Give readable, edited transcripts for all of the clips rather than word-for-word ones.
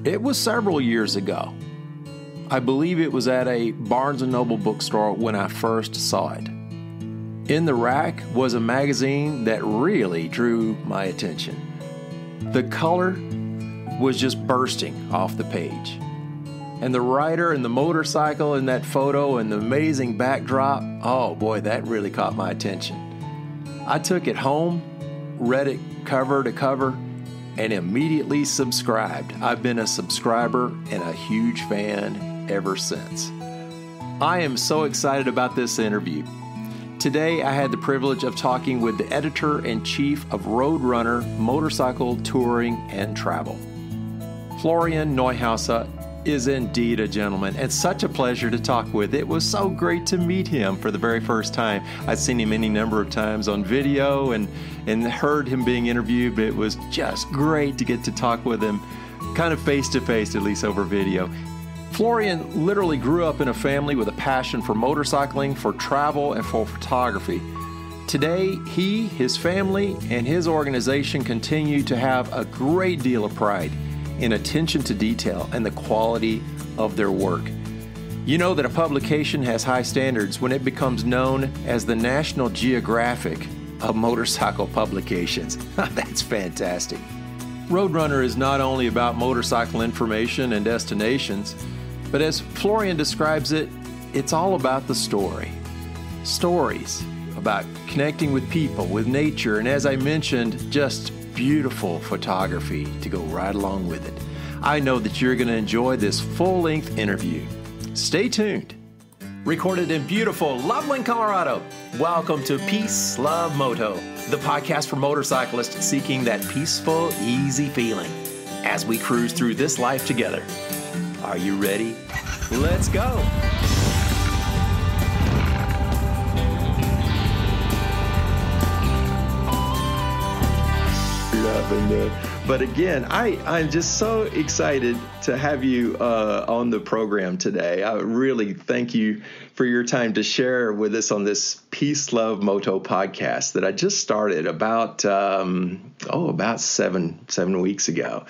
It was several years ago. I believe it was at a Barnes & Noble bookstore when I first saw it. In the rack was a magazine that really drew my attention. The color was just bursting off the page. And the writer and the motorcycle in that photo and the amazing backdrop, oh boy, that really caught my attention. I took it home, read it cover to cover, and immediately subscribed. I've been a subscriber and a huge fan ever since. I am so excited about this interview. Today, I had the privilege of talking with the editor-in-chief of RoadRunner Motorcycle Touring and Travel. Florian Neuhauser is indeed a gentleman and such a pleasure to talk with. It was so great to meet him for the very first time. I'd seen him any number of times on video and heard him being interviewed, but it was just great to get to talk with him kind of face to face, at least over video. Florian literally grew up in a family with a passion for motorcycling, for travel, and for photography. Today, he, his family, and his organization continue to have a great deal of pride in attention to detail and the quality of their work. You know that a publication has high standards when it becomes known as the National Geographic of motorcycle publications. That's fantastic. RoadRunner is not only about motorcycle information and destinations, but as Florian describes it, it's all about the story. Stories about connecting with people, with nature, and as I mentioned, just beautiful photography to go right along with it. I know that you're going to enjoy this full-length interview. Stay tuned. Recorded in beautiful Loveland, Colorado. Welcome to Peace, Love, Moto, the podcast for motorcyclists seeking that peaceful, easy feeling as we cruise through this life together. Are you ready? Let's go. But again, I'm just so excited to have you on the program today. I really thank you for your time to share with us on this Peace, Love, Moto podcast that I just started about 7 weeks ago.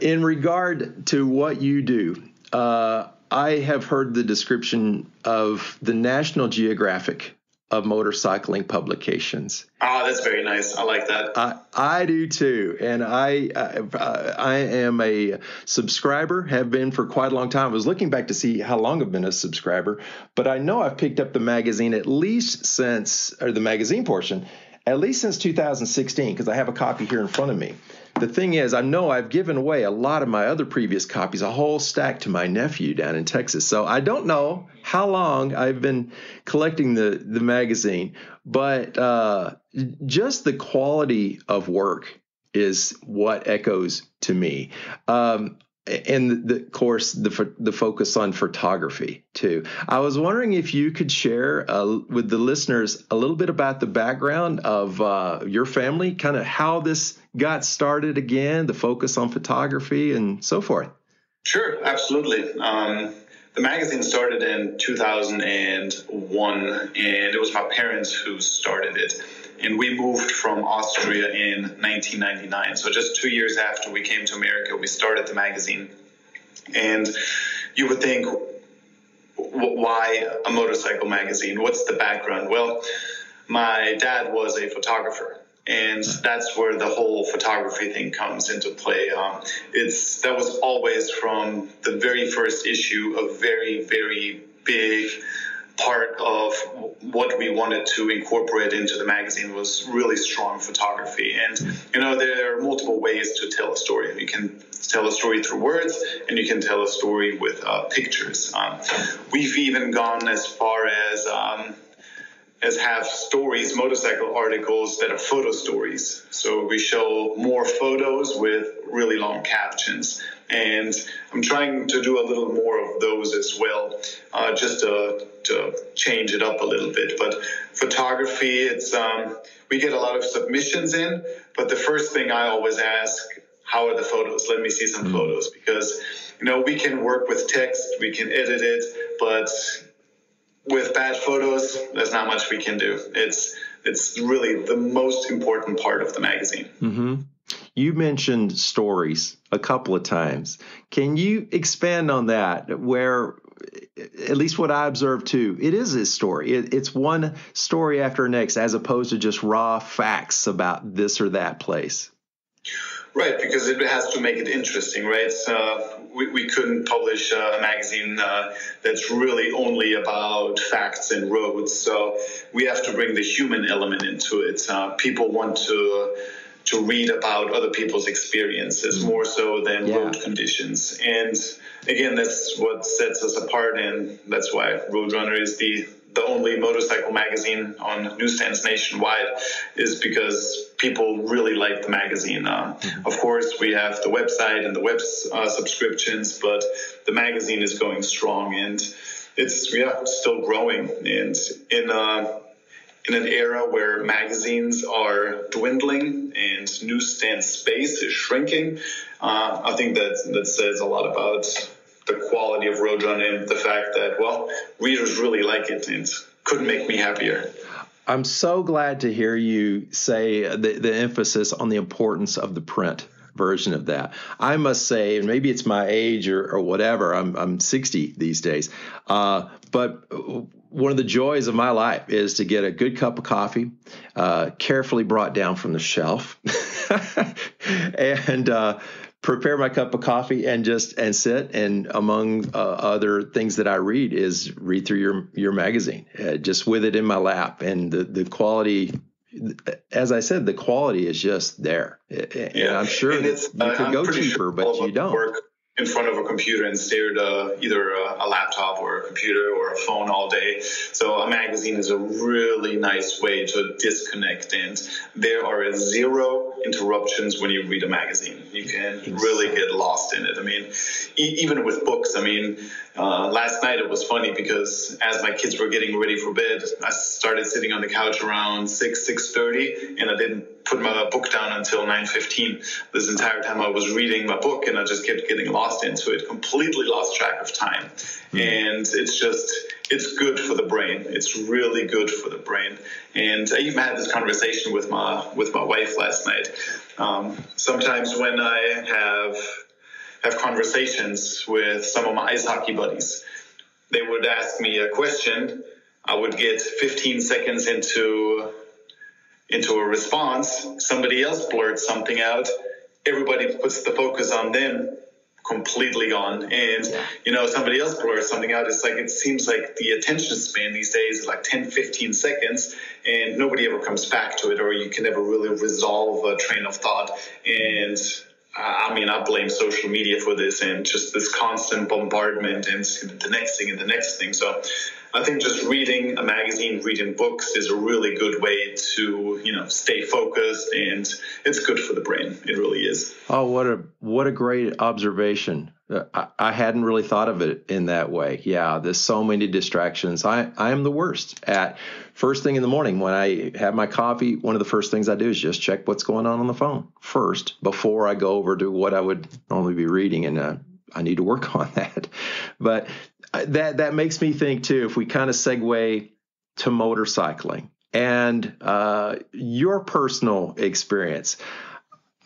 In regard to what you do, I have heard the description of the National Geographic of motorcycling publications. Oh, that's very nice. I like that. I do too, and I am a subscriber. Have been for quite a long time. I was looking back to see how long I've been a subscriber, but I know I've picked up the magazine at least since 2016, because I have a copy here in front of me. The thing is, I know I've given away a lot of my other previous copies, a whole stack to my nephew down in Texas. So I don't know how long I've been collecting the magazine, but just the quality of work is what echoes to me. And of course, the focus on photography too. I was wondering if you could share with the listeners a little bit about the background of your family, kind of how this got started again, the focus on photography and so forth. Sure, absolutely. The magazine started in 2001, and it was my parents who started it. And we moved from Austria in 1999. So just 2 years after we came to America, we started the magazine. And you would think, why a motorcycle magazine? What's the background? Well, my dad was a photographer, and that's where the whole photography thing comes into play. That was always from the very first issue a very, very big part of what we wanted to incorporate into the magazine was really strong photography. And, there are multiple ways to tell a story. You can tell a story through words, and you can tell a story with pictures. We've even gone as far as have stories, motorcycle articles that are photo stories. So we show more photos with really long captions. And I'm trying to do a little more of those as well, just to change it up a little bit. But photography, we get a lot of submissions in, but the first thing I always ask, how are the photos? Let me see some photos, because, we can work with text, we can edit it, but with bad photos, there's not much we can do. It's really the most important part of the magazine. Mm-hmm. You mentioned stories a couple of times. Can you expand on that, where, at least what I observed too, it is a story. It's one story after the next, as opposed to just raw facts about this or that place. Right, because it has to make it interesting, right? We couldn't publish a magazine that's really only about facts and roads. So we have to bring the human element into it. People want to read about other people's experiences more so than road conditions. And again, that's what sets us apart, and that's why RoadRunner is the only motorcycle magazine on newsstands nationwide, is because people really like the magazine. Of course, we have the website and the web subscriptions, but the magazine is going strong, and it's still growing. And in an era where magazines are dwindling and newsstand space is shrinking, I think that says a lot about the quality of RoadRunner and the fact that, well, readers really like it, and couldn't make me happier. I'm so glad to hear you say the emphasis on the importance of the print version of that. I must say, and maybe it's my age or whatever, I'm 60 these days, but one of the joys of my life is to get a good cup of coffee, carefully brought down from the shelf, and prepare my cup of coffee and sit. And among other things that I read through your magazine, just with it in my lap. And the quality, as I said, the quality is just there. And I'm sure that you could go cheaper, but you don't. Work in front of a computer and stare at either a laptop or a computer or a phone all day. So a magazine is a really nice way to disconnect, and there are zero interruptions when you read a magazine. You can really get lost in it. I mean, even with books, last night it was funny because as my kids were getting ready for bed, I started sitting on the couch around 6:30, and I didn't put my book down until 9:15. This entire time I was reading my book, and I just kept getting lost into it, completely lost track of time. And it's good for the brain. It's really good for the brain. And I even had this conversation with my wife last night. Sometimes when I have conversations with some of my ice hockey buddies, they would ask me a question. I would get 15 seconds into a response. Somebody else blurts something out. Everybody puts the focus on them, completely gone. And, somebody else blurs something out. It's like, it seems like the attention span these days is like 10, 15 seconds, and nobody ever comes back to it, or you can never really resolve a train of thought. And I blame social media for this, and just this constant bombardment and the next thing and the next thing. So I think just reading a magazine, reading books is a really good way to, stay focused, and it's good for the brain. It really is. Oh, what a great observation. I hadn't really thought of it in that way. Yeah, there's so many distractions. I am the worst at first thing in the morning when I have my coffee. One of the first things I do is just check what's going on the phone first before I go over to what I would normally be reading, and I need to work on that. But that makes me think too, if we kind of segue to motorcycling and your personal experience.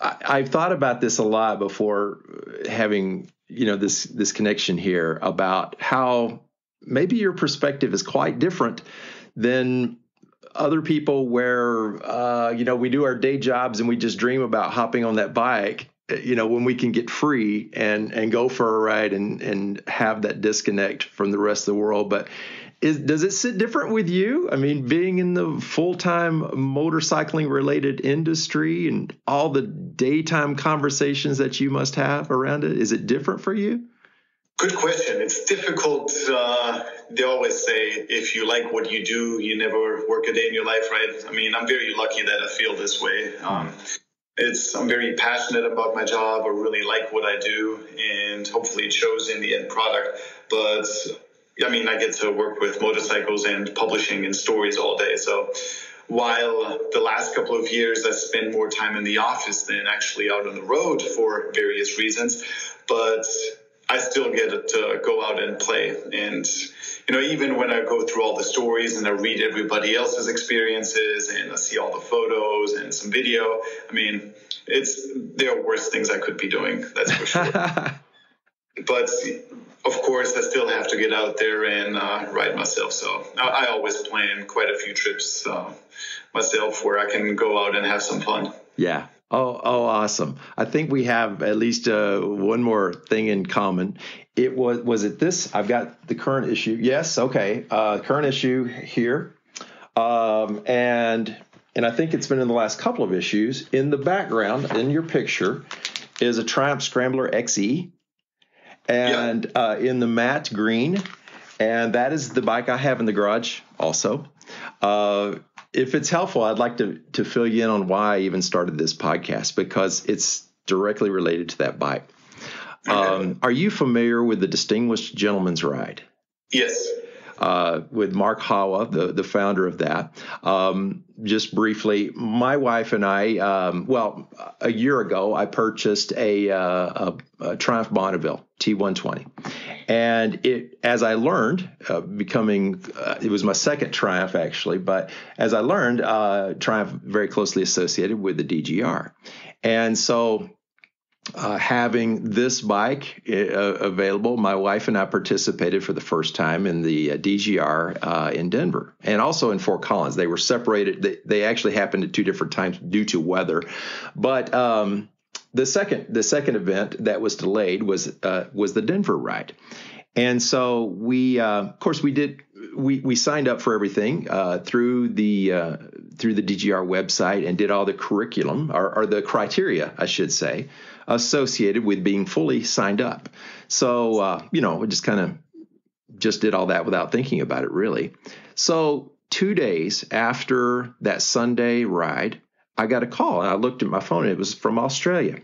I've thought about this a lot before having, this connection here about how maybe your perspective is quite different than other people where, we do our day jobs and we just dream about hopping on that bike, when we can get free and go for a ride and have that disconnect from the rest of the world. But does it sit different with you? I mean, being in the full-time motorcycling related industry and all the daytime conversations that you must have around it, is it different for you? Good question. It's difficult. They always say, if you like what you do, you never work a day in your life, right? I mean, I'm very lucky that I feel this way. I'm very passionate about my job. I really like what I do, and hopefully it shows in the end product. But I get to work with motorcycles and publishing and stories all day. So while the last couple of years I spent more time in the office than actually out on the road for various reasons, but I still get to go out and play. And, even when I go through all the stories and I read everybody else's experiences and I see all the photos and some video, there are worse things I could be doing, that's for sure. But of course, I still have to get out there and ride myself. So I always plan quite a few trips myself where I can go out and have some fun. Yeah. Oh, awesome. I think we have at least one more thing in common. It was it this? I've got the current issue. Yes. Okay. Current issue here. And I think it's been in the last couple of issues. In the background, in your picture, is a Triumph Scrambler XE. And in the matte green, and that is the bike I have in the garage also. If it's helpful, I'd like to fill you in on why I even started this podcast, because it's directly related to that bike. Okay. Are you familiar with the Distinguished Gentleman's Ride? Yes. With Mark Hawa, the founder of that. Just briefly, my wife and I, a year ago, I purchased a Triumph Bonneville T120. And as I learned, it was my second Triumph actually, but as I learned, Triumph very closely associated with the DGR. And so having this bike available, my wife and I participated for the first time in the DGR in Denver and also in Fort Collins. They were separated. They actually happened at two different times due to weather. But the second event that was delayed was the Denver ride. And so we signed up for everything through the DGR website and did all the curriculum or the criteria, I should say, associated with being fully signed up. So, we just did all that without thinking about it, really. So 2 days after that Sunday ride, I got a call, and I looked at my phone, and it was from Australia.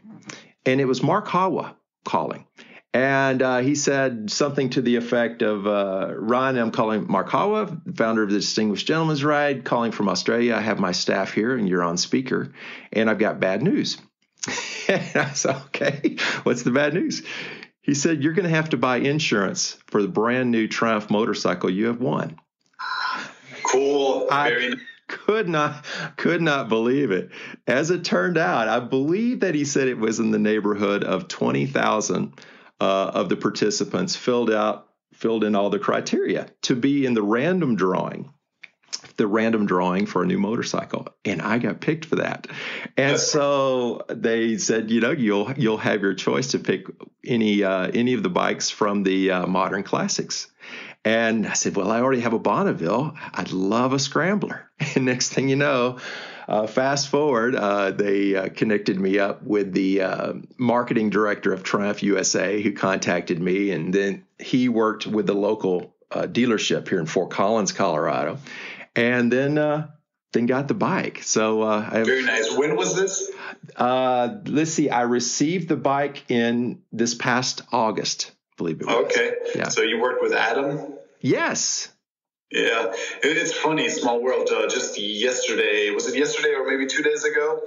And it was Mark Hawa calling. And he said something to the effect of, Ron, I'm calling Mark Hawa, founder of the Distinguished Gentleman's Ride, calling from Australia. I have my staff here, and you're on speaker, and I've got bad news. And I said, okay, what's the bad news? He said, you're going to have to buy insurance for the brand new Triumph motorcycle you have won. Cool. Very nice. Could not believe it. As it turned out, I believe that he said it was in the neighborhood of 20,000 of the participants filled in all the criteria to be in the random drawing for a new motorcycle, and I got picked for that. And so they said, you'll have your choice to pick any of the bikes from the modern classics. And I said, well, I already have a Bonneville. I'd love a Scrambler. And next thing you know, fast forward, they connected me up with the marketing director of Triumph USA, who contacted me. And then he worked with the local dealership here in Fort Collins, Colorado. And then got the bike. So very nice. When was this? Let's see. I received the bike in this past August, I believe it was. Okay. Yeah. So you worked with Adam? Yes. Yeah. It's funny, small world. Just yesterday, was it yesterday or maybe 2 days ago?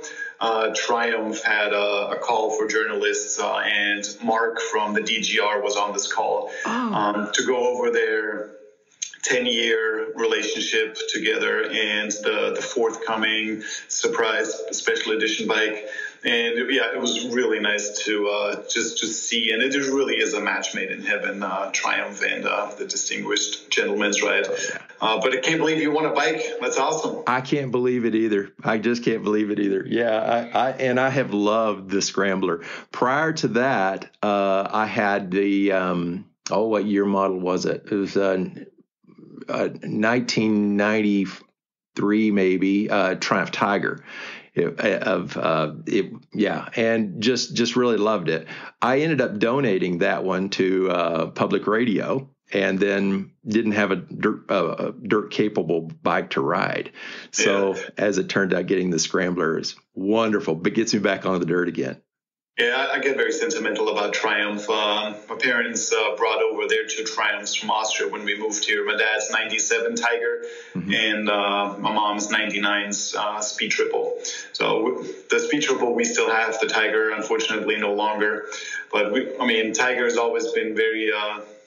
Triumph had a call for journalists, and Mark from the DGR was on this call to go over their 10-year relationship together and the forthcoming surprise special edition bike. And it was really nice to just see. And it just really is a match made in heaven, Triumph and the Distinguished Gentleman's Ride. But I can't believe you won a bike. That's awesome. I can't believe it either. I just can't believe it either. Yeah, I have loved the Scrambler. Prior to that, I had the, what year model was it? It was 1993 maybe, Triumph Tiger. And just really loved it. I ended up donating that one to public radio, and then didn't have a dirt capable bike to ride. So as it turned out, getting the Scrambler is wonderful, but gets me back onto the dirt again. Yeah, I get very sentimental about Triumph. My parents brought over their two Triumphs from Austria when we moved here. My dad's 97 Tiger and my mom's 99's Speed Triple. So the Speed Triple we still have, the Tiger unfortunately no longer. But Tiger has always been very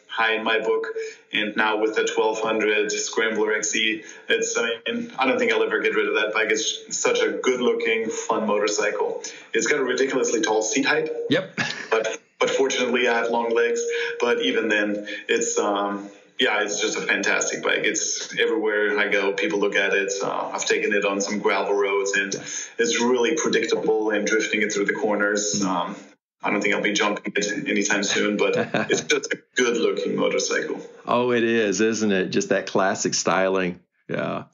high in my book. And now with the 1200 Scrambler XE, I don't think I'll ever get rid of that bike. It's such a good-looking, fun motorcycle. It's got a ridiculously tall seat height. Yep. But fortunately, I have long legs. But even then, it's just a fantastic bike. It's everywhere I go, people look at it. I've taken it on some gravel roads, and it's really predictable and drifting it through the corners. I don't think I'll be jumping it anytime soon, but it's just a good-looking motorcycle. Oh, it is, isn't it? Just that classic styling. Yeah,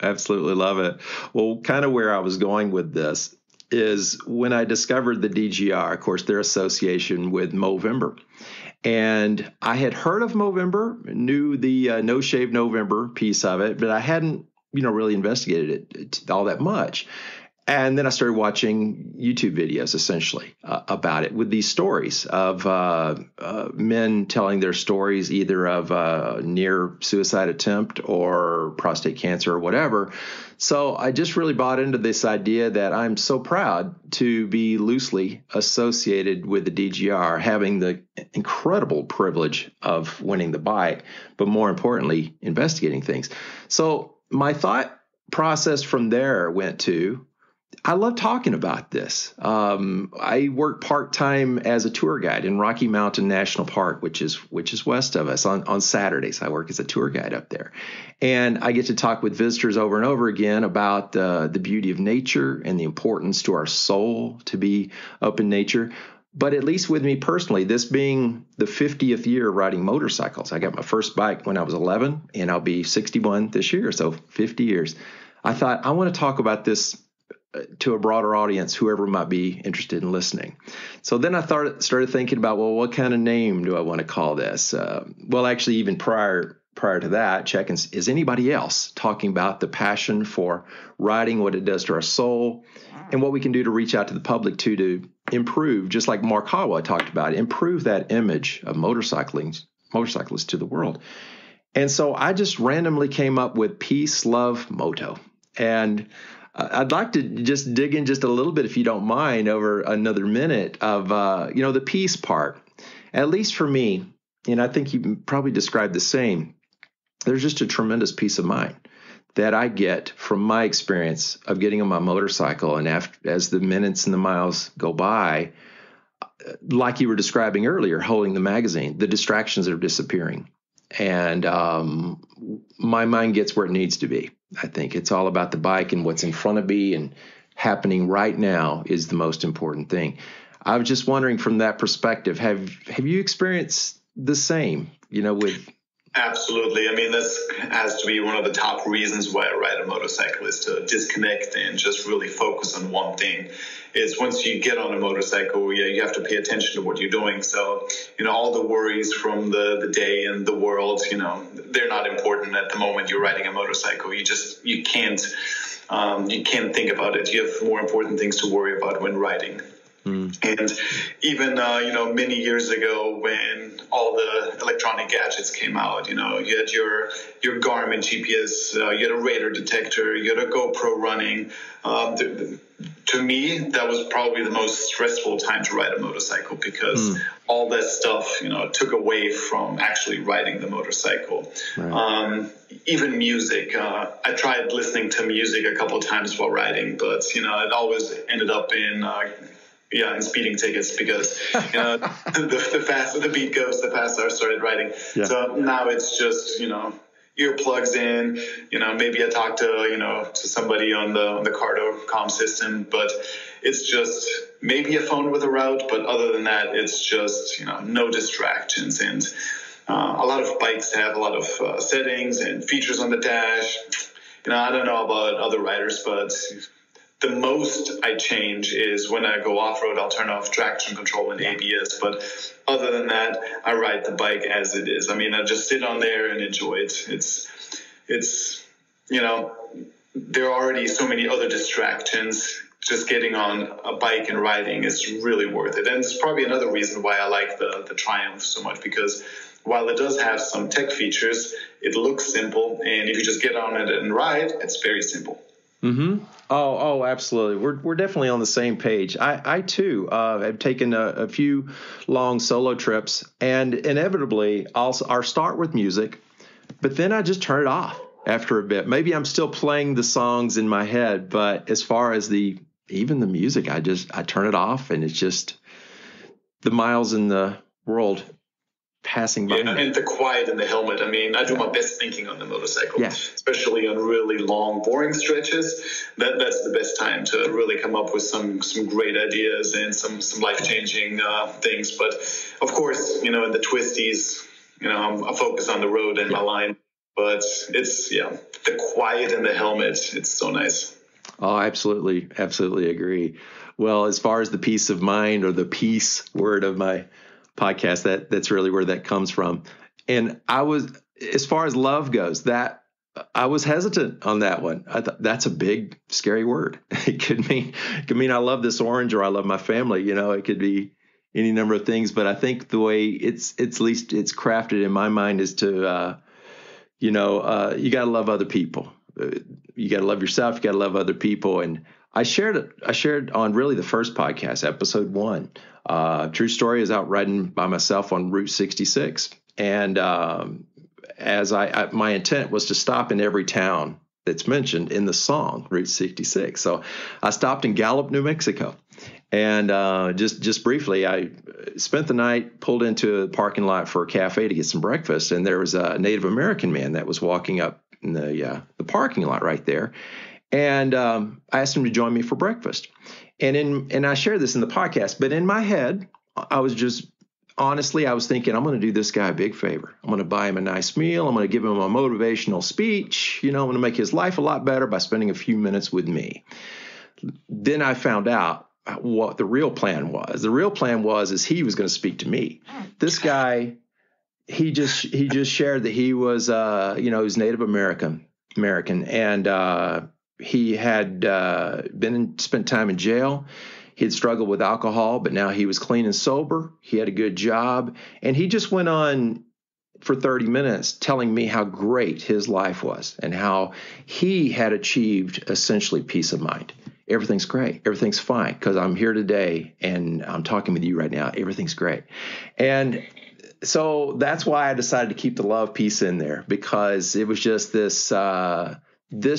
absolutely love it. Well, kind of where I was going with this is when I discovered the DGR, of course, their association with Movember. And I had heard of Movember, knew the No Shave November piece of it, but I hadn't, really investigated it all that much. And then I started watching YouTube videos, essentially, about it with these stories of men telling their stories either of near suicide attempt or prostate cancer or whatever. So I just really bought into this idea that I'm so proud to be loosely associated with the DGR, having the incredible privilege of winning the bike, but more importantly, investigating things. So my thought process from there went to, I love talking about this. I work part-time as a tour guide in Rocky Mountain National Park, which is west of us. On Saturdays, I work as a tour guide up there. And I get to talk with visitors over and over again about the beauty of nature and the importance to our soul to be up in nature. But at least with me personally, this being the 50th year of riding motorcycles, I got my first bike when I was 11, and I'll be 61 this year, so 50 years. I thought, I want to talk about this to a broader audience, whoever might be interested in listening. So then I started thinking about, well, what kind of name do I want to call this? Well, actually, even prior to that, checking, is anybody else talking about the passion for riding, what it does to our soul, and what we can do to reach out to the public to improve, just like Mark Hawa talked about, improve that image of motorcyclists to the world. And so I just randomly came up with Peace, Love, Moto. And I'd like to just dig in just a little bit, if you don't mind, over another minute of, the peace part. At least for me, and I think you probably described the same, there's just a tremendous peace of mind that I get from my experience of getting on my motorcycle. And as the minutes and the miles go by, like you were describing earlier, holding the magazine, the distractions are disappearing. And my mind gets where it needs to be. I think it's all about the bike, and what's in front of me and happening right now is the most important thing. I was just wondering, from that perspective, have you experienced the same, with... Absolutely. This has to be one of the top reasons why I ride a motorcycle, is to disconnect and just really focus on one thing. Is once you get on a motorcycle, you have to pay attention to what you're doing. So, all the worries from the day and the world, they're not important at the moment you're riding a motorcycle. You can't think about it. You have more important things to worry about when riding. And even, many years ago, when all the electronic gadgets came out, you had your Garmin GPS, you had a radar detector, you had a GoPro running. To me, that was probably the most stressful time to ride a motorcycle, because all that stuff, took away from actually riding the motorcycle. Right. Even music. I tried listening to music a couple of times while riding, but, it always ended up in speeding tickets, because the faster the beat goes, the faster I started riding. Yeah. So now it's just earplugs in. Maybe I talk to somebody on the Cardo comm system, but it's just maybe a phone with a route. But other than that, it's just no distractions. And a lot of bikes have a lot of settings and features on the dash. I don't know about other riders, but the most I change is when I go off-road, I'll turn off traction control and ABS. But other than that, I ride the bike as it is. I just sit on there and enjoy it. It's there are already so many other distractions just getting on a bike and riding is really worth it. And it's probably another reason why I like the Triumph so much, because while it does have some tech features, it looks simple. And if you just get on it and ride, it's very simple. Mm-hmm. Oh, absolutely. We're definitely on the same page. I too have taken a few long solo trips, and inevitably I'll start with music, but then I just turn it off after a bit. Maybe I'm still playing the songs in my head, but as far as even the music, I turn it off, and it's just the miles in the world passing by. Yeah, and the quiet in the helmet. I mean, I do my best thinking on the motorcycle, especially on really long, boring stretches. That's the best time to really come up with some great ideas and some life-changing things. But of course, in the twisties, I focus on the road and my line. But it's, the quiet in the helmet. It's so nice. Oh, absolutely. Absolutely agree. Well, as far as the peace of mind, or the peace word of my podcast, that's really where that comes from. And as far as love goes, that I was hesitant on that one. I thought that's a big, scary word. It could mean I love this orange, or I love my family. It could be any number of things. But I think the way it's at least it's crafted in my mind is to, you got to love other people. You got to love yourself. You got to love other people. And I shared on really the first podcast, episode 1. True story, is out riding by myself on Route 66. And as my intent was to stop in every town that's mentioned in the song, Route 66. So I stopped in Gallup, New Mexico. And just briefly, I spent the night, pulled into a parking lot for a cafe to get some breakfast. And there was a Native American man that was walking up in the parking lot right there. And I asked him to join me for breakfast. And I shared this in the podcast, but in my head, I was thinking, I'm going to do this guy a big favor. I'm going to buy him a nice meal. I'm going to give him a motivational speech. I'm going to make his life a lot better by spending a few minutes with me. Then I found out what the real plan was. The real plan is he was going to speak to me. This guy, he just shared that he was, he was Native American, and he had spent time in jail. He had struggled with alcohol, but now he was clean and sober. He had a good job. And he just went on for 30 minutes telling me how great his life was and how he had achieved essentially peace of mind. Everything's great. Everything's fine because I'm here today and I'm talking with you right now. Everything's great. And so that's why I decided to keep the love piece in there, because it was just this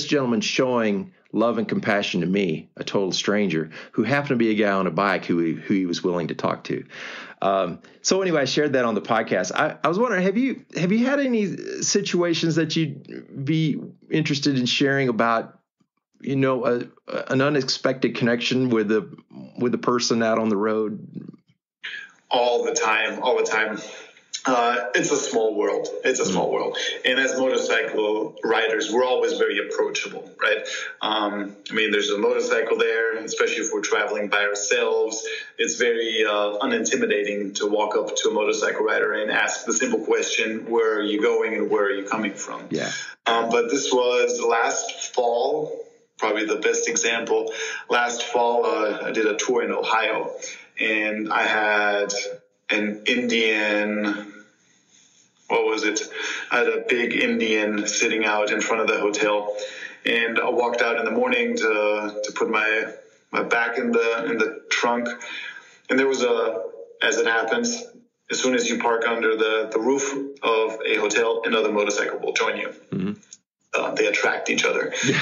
gentleman showing love and compassion to me, a total stranger who happened to be a guy on a bike who he was willing to talk to. So anyway, I shared that on the podcast. I was wondering, have you had any situations that you'd be interested in sharing about, an unexpected connection with a person out on the road? All the time. It's a small world. And as motorcycle riders, we're always very approachable, right? There's a motorcycle there, especially if we're traveling by ourselves. It's very unintimidating to walk up to a motorcycle rider and ask the simple question, where are you going and where are you coming from? Yeah. But this was last fall, probably the best example. Last fall, I did a tour in Ohio, and I had an Indian... What was it? I had a big Indian sitting out in front of the hotel, and I walked out in the morning to put my back in the trunk, and there was as it happens, as soon as you park under the roof of a hotel, another motorcycle will join you. Mm-hmm. They attract each other. Yeah.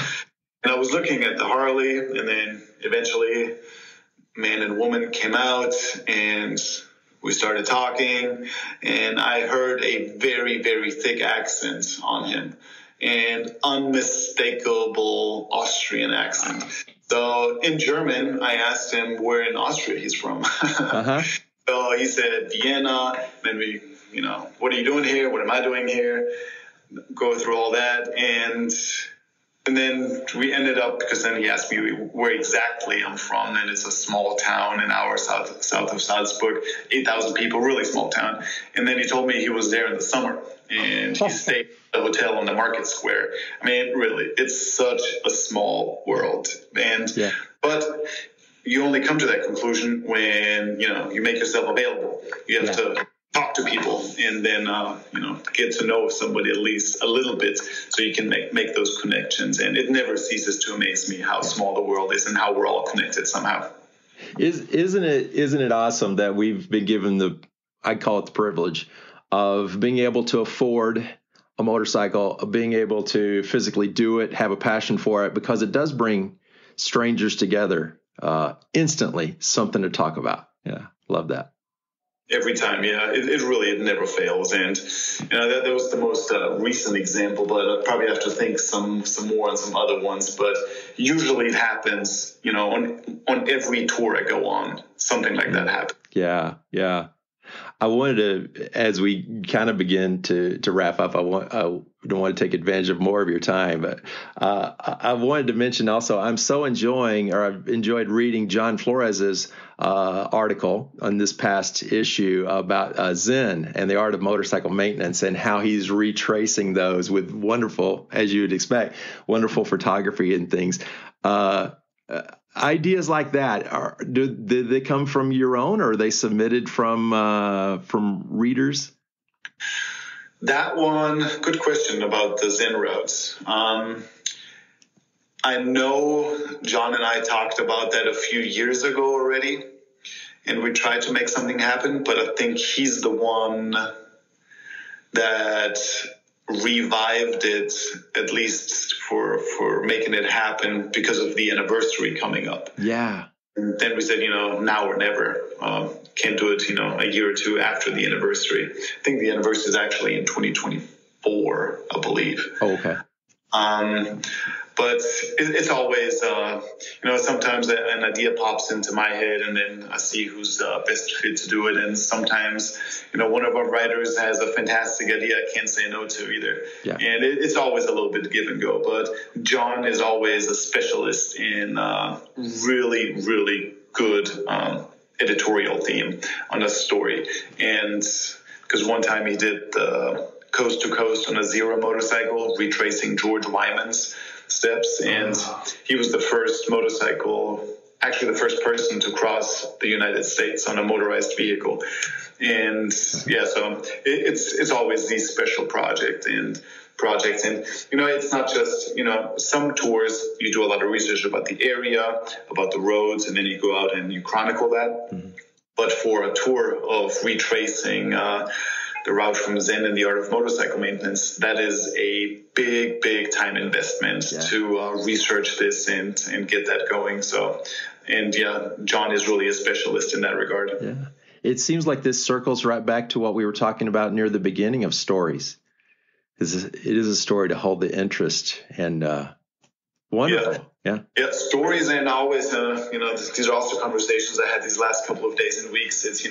And I was looking at the Harley, and then eventually, man and woman came out, and we started talking, and I heard a very, very thick accent on him, and unmistakable Austrian accent. So in German, I asked him where in Austria he's from. Uh-huh. So he said Vienna. Then we, what are you doing here? What am I doing here? Go through all that, and then we ended up, because then he asked me where exactly I'm from, and it's a small town an hour south of Salzburg, 8,000 people, really small town. And then he told me he was there in the summer, and he stayed at a hotel on the market square. Really, it's such a small world. And But you only come to that conclusion when, you make yourself available. You have to talk to people and then, get to know somebody at least a little bit so you can make those connections. And it never ceases to amaze me how small the world is and how we're all connected somehow. Isn't it awesome that we've been given I call it the privilege of being able to afford a motorcycle, of being able to physically do it, have a passion for it, because it does bring strangers together instantly, something to talk about. Yeah, love that. Every time, yeah, it never fails. And that was the most recent example, but I'd probably have to think some more on some other ones. But usually it happens, on every tour I go on, something like that happens. Yeah. I wanted to, as we kind of begin to wrap up, I don't want to take advantage of more of your time, but I wanted to mention also, I've enjoyed reading John Flores's article on this past issue about Zen and the art of motorcycle maintenance, and how he's retracing those with wonderful, as you would expect, wonderful photography and things. Ideas like that, did they come from your own, or are they submitted from readers? That one, good question about the Zen routes. I know John and I talked about that a few years ago already, and we tried to make something happen, but I think he's the one that revived it, at least for making it happen, because of the anniversary coming up. Yeah. And then we said, now or never. Can't do it, a year or two after the anniversary. I think the anniversary is actually in 2024, I believe. Oh, okay. But it's always, sometimes an idea pops into my head, and then I see who's best fit to do it. And sometimes, one of our writers has a fantastic idea I can't say no to either. Yeah. And it's always a little bit give and go. But John is always a specialist in really, really good editorial theme on a story. And because one time he did Coast to Coast on a Zero motorcycle, retracing George Wyman's steps, and he was the first person to cross the United States on a motorized vehicle. And so it's always these special projects, and it's not just, some tours you do a lot of research about the area, about the roads, and then you go out and you chronicle that. Mm-hmm. But for a tour of retracing the route from Zen and the art of motorcycle maintenance, that is a big time investment to research this and get that going. So, John is really a specialist in that regard. Yeah. It seems like this circles right back to what we were talking about near the beginning of stories. It is a story to hold the interest, and wonderful. Yeah. Stories, and always, these are also conversations I had these last couple of days and weeks. It's,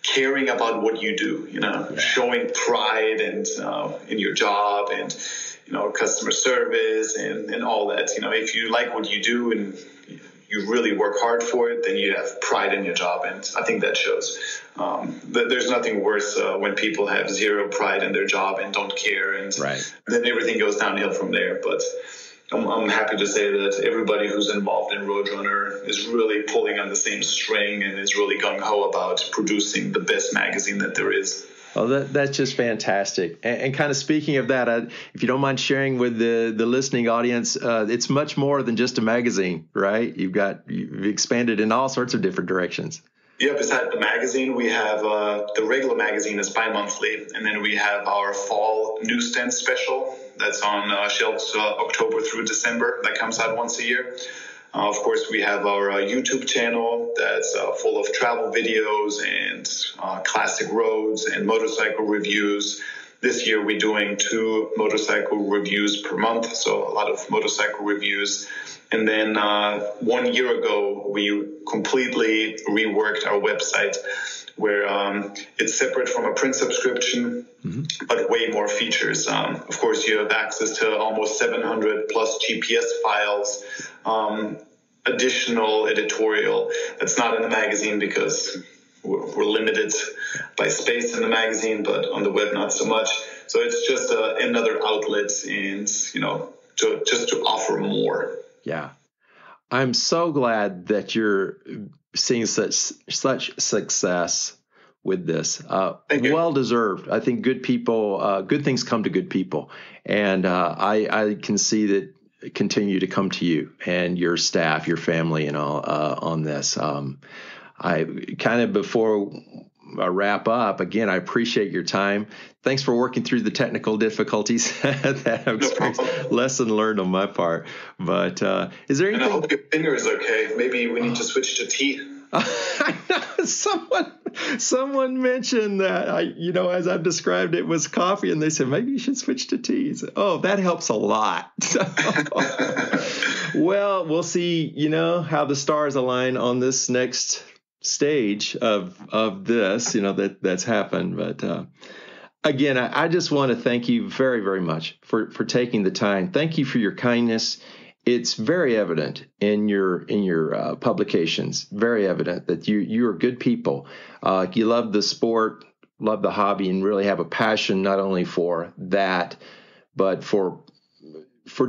caring about what you do, showing pride and in your job, and customer service and all that. If you like what you do and you really work hard for it, then you have pride in your job, and I think that shows. There's nothing worse when people have zero pride in their job and don't care, and then everything goes downhill from there. But I'm happy to say that everybody who's involved in RoadRunner is really pulling on the same string and is really gung-ho about producing the best magazine that there is. Well, that's just fantastic. And kind of speaking of that, if you don't mind sharing with the listening audience, it's much more than just a magazine, right? You've expanded in all sorts of different directions. Yeah, besides the magazine, we have the regular magazine is bi-monthly, and then we have our fall newsstand special that's on shelves October through December. That comes out once a year. Of course, we have our YouTube channel that's full of travel videos and classic roads and motorcycle reviews. This year, we're doing 2 motorcycle reviews per month, so a lot of motorcycle reviews. And then 1 year ago, we completely reworked our website, where it's separate from a print subscription, but way more features. Of course, you have access to almost 700 plus GPS files, additional editorial that's not in the magazine because we're limited by space in the magazine, but on the web not so much. So it's just another outlet, and to offer more. Yeah. I'm so glad that you're seeing such success with this. Thank you. Well deserved. I think good people, good things come to good people, and I can see that continue to come to you and your staff, your family, and all on this. I kind of before I wrap up again, I appreciate your time. Thanks for working through the technical difficulties that I've experienced. Lesson learned on my part. But is there anything? And I hope your finger is okay. Maybe we need to switch to tea. I know someone mentioned that as I've described it was coffee, and they said maybe you should switch to teas. Oh, that helps a lot. Well, we'll see, how the stars align on this next stage of this, that's happened. But again, I just want to thank you very, very much for taking the time. Thank you for your kindness. It's very evident in your publications, very evident that you are good people. You love the sport, love the hobby, and really have a passion not only for that, but for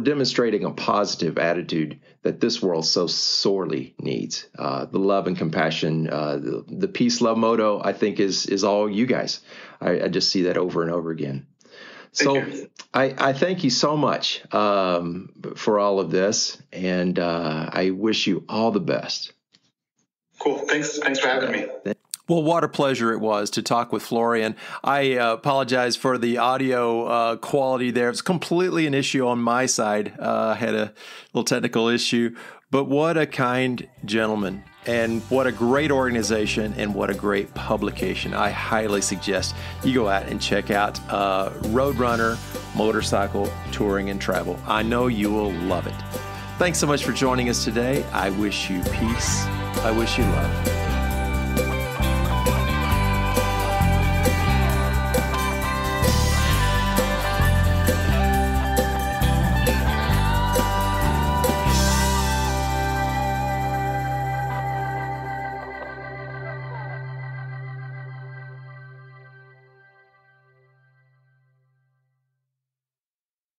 demonstrating a positive attitude that this world so sorely needs. The love and compassion, the peace, love motto, I think is all you guys. I just see that over and over again. So I thank you so much for all of this, and I wish you all the best. Cool. Thanks for having me. Well, what a pleasure it was to talk with Florian. I apologize for the audio quality there. It's completely an issue on my side. I had a little technical issue, but what a kind gentleman, and what a great organization, and what a great publication. I highly suggest you go out and check out RoadRunner Motorcycle Touring and Travel. I know you will love it. Thanks so much for joining us today. I wish you peace. I wish you love.